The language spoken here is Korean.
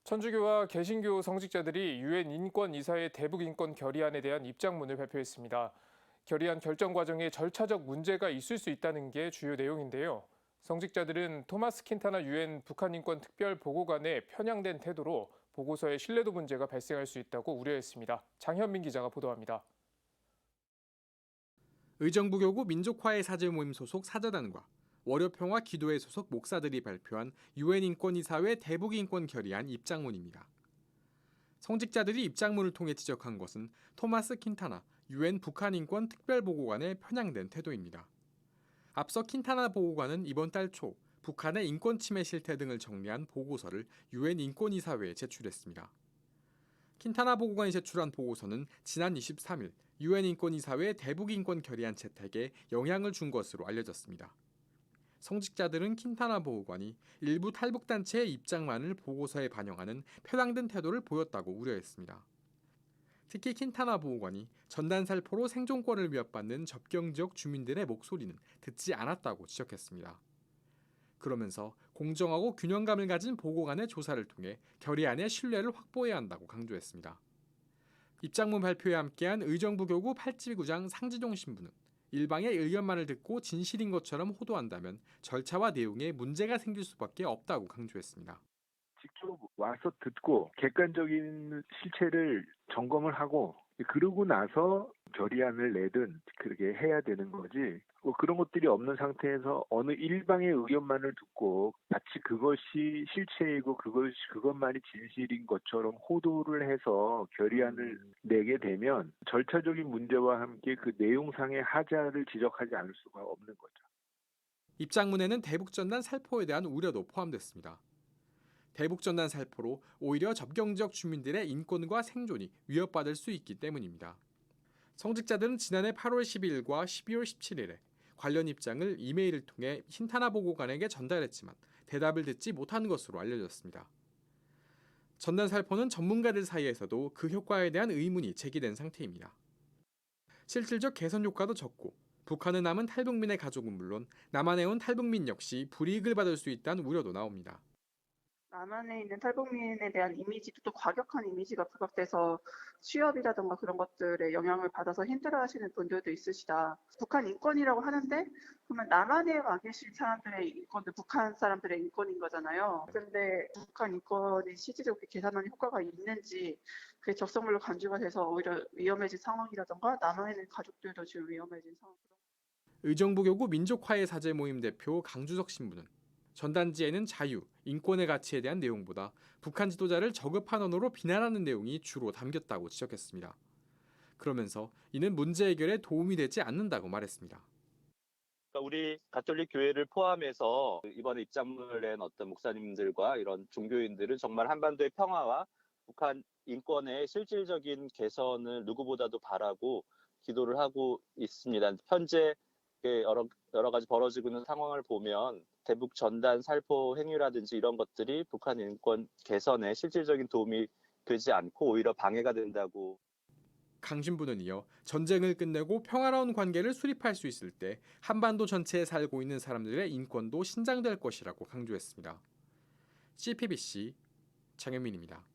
천주교와 개신교 성직자들이 유엔 인권이사회 대북인권 결의안에 대한 입장문을 발표했습니다. 결의안 결정 과정에 절차적 문제가 있을 수 있다는 게 주요 내용인데요. 성직자들은 토마스 킨타나 유엔 북한인권 특별보고관의 편향된 태도로 보고서의 신뢰도 문제가 발생할 수 있다고 우려했습니다. 장현민 기자가 보도합니다. 의정부교구 민족화의 사제 모임 소속 사저단과 월요평화 기도회 소속 목사들이 발표한 유엔 인권이사회 대북인권 결의안 입장문입니다. 성직자들이 입장문을 통해 지적한 것은 토마스 킨타나 유엔 북한인권 특별보고관의 편향된 태도입니다. 앞서 킨타나 보고관은 이번 달 초 북한의 인권 침해 실태 등을 정리한 보고서를 유엔 인권이사회에 제출했습니다. 킨타나 보고관이 제출한 보고서는 지난 23일 유엔 인권이사회 대북인권 결의안 채택에 영향을 준 것으로 알려졌습니다. 성직자들은 킨타나 보고관이 일부 탈북단체의 입장만을 보고서에 반영하는 편향된 태도를 보였다고 우려했습니다. 특히 킨타나 보고관이 전단살포로 생존권을 위협받는 접경지역 주민들의 목소리는 듣지 않았다고 지적했습니다. 그러면서 공정하고 균형감을 가진 보고관의 조사를 통해 결의안의 신뢰를 확보해야 한다고 강조했습니다. 입장문 발표에 함께한 의정부교구 팔집구장 상지동 신부는 일방의 의견만을 듣고 진실인 것처럼 호도한다면 절차와 내용에 문제가 생길 수밖에 없다고 강조했습니다. 직접 와서 듣고 객관적인 실체를 점검을 하고 그러고 나서 결의안을 내든 그렇게 해야 되는 거지. 그런 것들이 없는 상태에서 어느 일방의 의견만을 듣고 마치 그것이 실체이고 그것만이 진실인 것처럼 호도를 해서 결의안을 내게 되면 절차적인 문제와 함께 그 내용상의 하자를 지적하지 않을 수가 없는 거죠. 입장문에는 대북전단 살포에 대한 우려도 포함됐습니다. 대북전단 살포로 오히려 접경지역 주민들의 인권과 생존이 위협받을 수 있기 때문입니다. 성직자들은 지난해 8월 12일과 12월 17일에 관련 입장을 이메일을 통해 킨타나 보고관에게 전달했지만 대답을 듣지 못한 것으로 알려졌습니다. 전단 살포는 전문가들 사이에서도 그 효과에 대한 의문이 제기된 상태입니다. 실질적 개선 효과도 적고 북한을 남은 탈북민의 가족은 물론 남한에 온 탈북민 역시 불이익을 받을 수 있다는 우려도 나옵니다. 남한에 있는 탈북민에 대한 이미지도 또 과격한 이미지가 부각돼서 취업이라든가 그런 것들에 영향을 받아서 힘들어하시는 분들도 있으시다. 북한 인권이라고 하는데 그러면 남한에 와 계신 사람들의 인권도 북한 사람들의 인권인 거잖아요. 그런데 북한 인권이 실질적으로 계산하는 효과가 있는지 그게 적성물로 간주가 돼서 오히려 위험해진 상황이라든가 남한에 있는 가족들도 지금 위험해진 상황. 의정부교구 민족화의 사제 모임 대표 강주석 신부는 전단지에는 자유, 인권의 가치에 대한 내용보다 북한 지도자를 저급한 언어로 비난하는 내용이 주로 담겼다고 지적했습니다. 그러면서 이는 문제 해결에 도움이 되지 않는다고 말했습니다. 우리 가톨릭 교회를 포함해서 이번에 입장문을 낸 어떤 목사님들과 이런 종교인들은 정말 한반도의 평화와 북한 인권의 실질적인 개선을 누구보다도 바라고 기도를 하고 있습니다. 현재 여러 가지 벌어지고 있는 상황을 보면 대북 전단 살포 행위라든지 이런 것들이 북한 인권 개선에 실질적인 도움이 되지 않고 오히려 방해가 된다고. 강 신부는 이어 전쟁을 끝내고 평화로운 관계를 수립할 수 있을 때 한반도 전체에 살고 있는 사람들의 인권도 신장될 것이라고 강조했습니다. CPBC 장현민입니다.